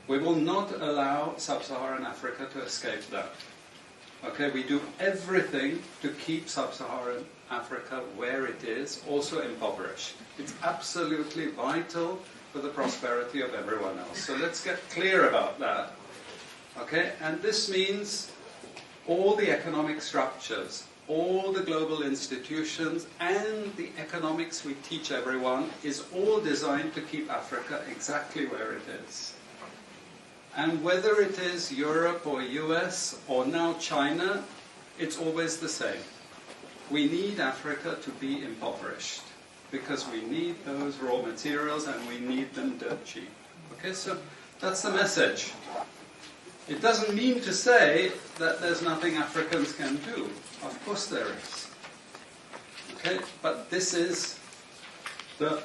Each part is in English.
We will not allow sub-Saharan Africa to escape that. Okay, we do everything to keep sub-Saharan Africa where it is, also impoverished. It's absolutely vital for the prosperity of everyone else. So let's get clear about that. Okay, and this means all the economic structures, all the global institutions, and the economics we teach everyone is all designed to keep Africa exactly where it is. And whether it is Europe or US or now China, it's always the same. We need Africa to be impoverished because we need those raw materials and we need them dirt cheap. Okay, so that's the message. It doesn't mean to say that there's nothing Africans can do. Of course there is. Okay, but this is the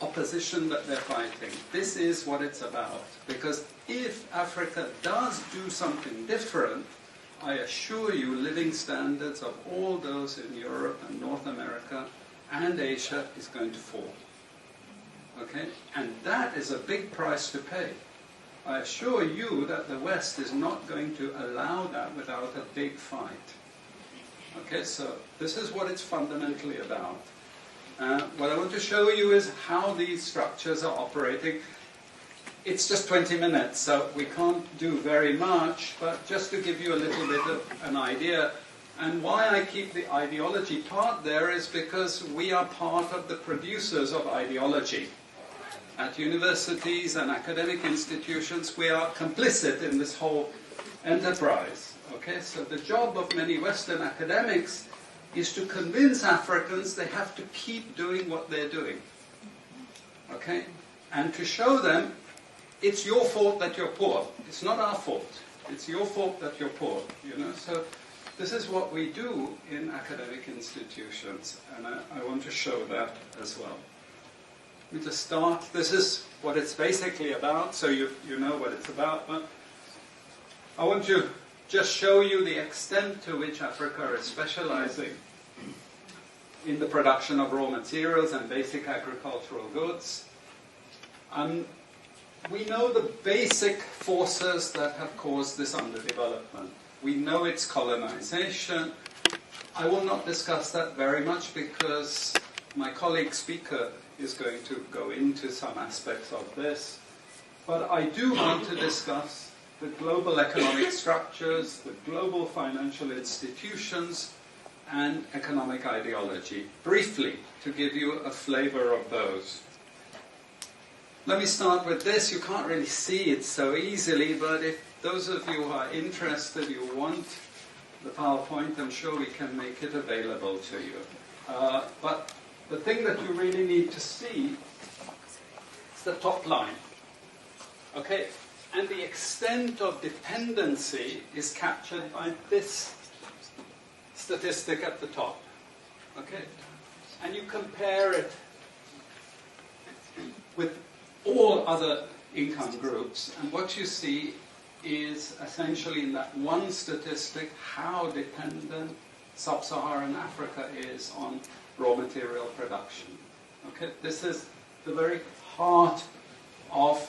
opposition that they're fighting. This is what it's about. Because if Africa does do something different, I assure you living standards of all those in Europe and North America and Asia is going to fall. Okay? And that is a big price to pay. I assure you that the West is not going to allow that without a big fight. Okay, so this is what it's fundamentally about. What I want to show you is how these structures are operating. It's just 20 minutes, so we can't do very much, but just to give you a little bit of an idea. And why I keep the ideology part there is because we are part of the producers of ideology. At universities and academic institutions, we are complicit in this whole enterprise. Okay, so the job of many Western academics is to convince Africans they have to keep doing what they're doing. Okay? And to show them it's your fault that you're poor. It's not our fault. It's your fault that you're poor. You know? So this is what we do in academic institutions, and I want to show that as well. Let me just start. This is what it's basically about, so you know what it's about. But I want to just show you the extent to which Africa is specializing in the production of raw materials and basic agricultural goods. We know the basic forces that have caused this underdevelopment. We know it's colonization. I will not discuss that very much because my colleague speaker is going to go into some aspects of this. But I do want to discuss the global economic structures, the global financial institutions, and economic ideology, briefly, to give you a flavor of those. Let me start with this. You can't really see it so easily, but if those of you who are interested, you want the PowerPoint, I'm sure we can make it available to you. But the thing that you really need to see is the top line. Okay? And the extent of dependency is captured by this statistic at the top. Okay? And you compare it with all other income groups, and what you see is essentially in that one statistic how dependent sub-Saharan Africa is on raw material production. Okay? This is the very heart of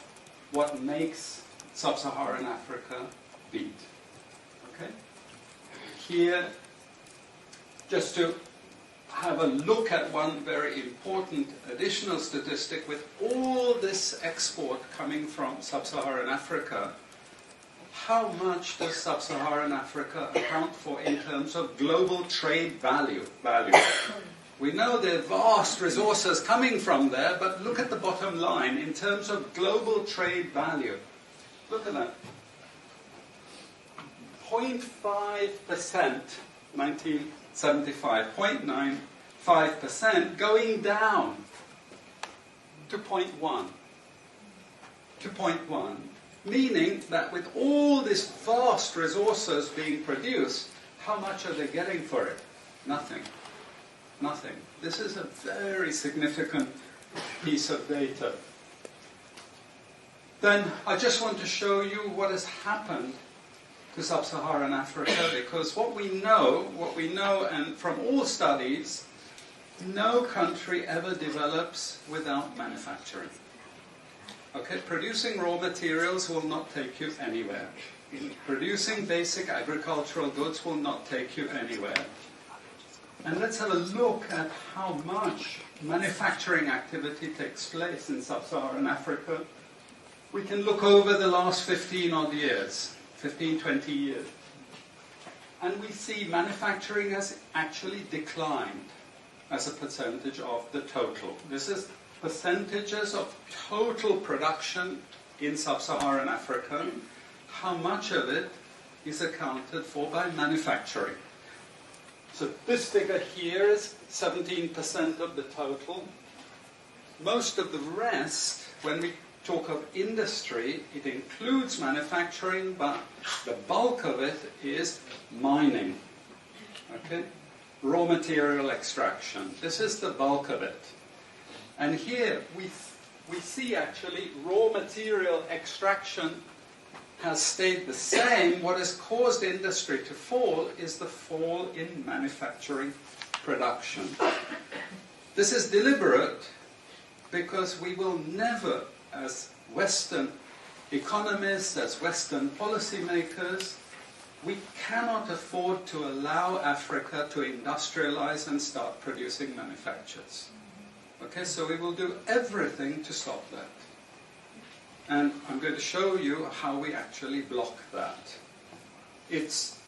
what makes sub-Saharan Africa beat. Okay? Here, just to have a look at one very important additional statistic, with all this export coming from sub-Saharan Africa, how much does sub-Saharan Africa account for in terms of global trade value? We know there are vast resources coming from there, but look at the bottom line in terms of global trade value. Look at that. 0.5%, 1975, 0.95%, going down to 0.1. To 0.1. Meaning that with all these vast resources being produced, how much are they getting for it? Nothing. Nothing. This is a very significant piece of data. Then I just want to show you what has happened to sub-Saharan Africa, because what we know, and from all studies, no country ever develops without manufacturing. Okay, producing raw materials will not take you anywhere. Producing basic agricultural goods will not take you anywhere. And let's have a look at how much manufacturing activity takes place in sub-Saharan Africa. We can look over the last 15 odd years, 15, 20 years. And we see manufacturing has actually declined as a percentage of the total. This is percentages of total production in sub-Saharan Africa. How much of it is accounted for by manufacturing? So this figure here is 17% of the total. Most of the rest, when we talk of industry, it includes manufacturing, but the bulk of it is mining. Okay? Raw material extraction. This is the bulk of it. And here we see actually raw material extraction has stayed the same. What has caused industry to fall is the fall in manufacturing production. This is deliberate because we will never, as Western economists, as Western policymakers, we cannot afford to allow Africa to industrialize and start producing manufactures. Okay, so we will do everything to stop that. And I'm going to show you how we actually block that. It's